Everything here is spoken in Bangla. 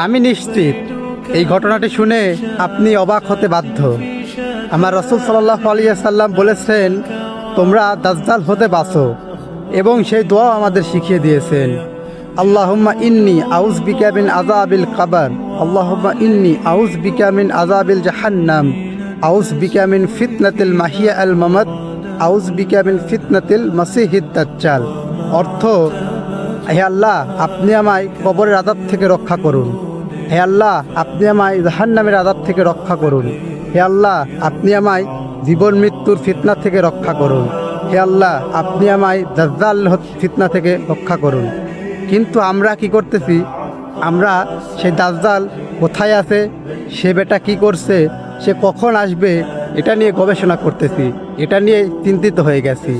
আমি নিশ্চিত এই ঘটনাটি শুনে আপনি অবাক হতে বাধ্য। আমার রাসূল সাল্লাল্লাহু আলাইহি সাল্লাম বলেছেন, তোমরা দাজ্জাল হতে বাঁচো, এবং সেই দোয়া আমাদের শিখিয়ে দিয়েছেন, আল্লাহুম্মা ইন্নী আউযু বিকা মিন আযাবিল কবর, আল্লাহুম্মা ইন্নী আউযু বিকা মিন আযাবিল জাহান্নাম, আউযু বিকা মিন ফিতনাতিল মাহিয়া আল মামাত, আউযু বিকা মিন ফিতনাতিল মাসিহিদ দাজ্জাল। অর্থ, হে আল্লাহ, আপনি আমায় কবরের আযাব থেকে রক্ষা করুন। হে আল্লাহ, আপনি আমায় জাহান্নামের আযাব থেকে রক্ষা করুন। হে আল্লাহ, আপনি আমায় জীবন মৃত্যুর ফিতনা থেকে রক্ষা করুন। হে আল্লাহ, আপনি আমায় দাজ্জাল ফিতনা থেকে রক্ষা করুন। কিন্তু আমরা কি করতেছি? আমরা সেই দাজ্জাল কোথায় আছে, সে বেটা কি করছে, সে কখন আসবে, এটা নিয়ে গবেষণা করতেছি, এটা নিয়ে চিন্তিত হয়ে গেছি।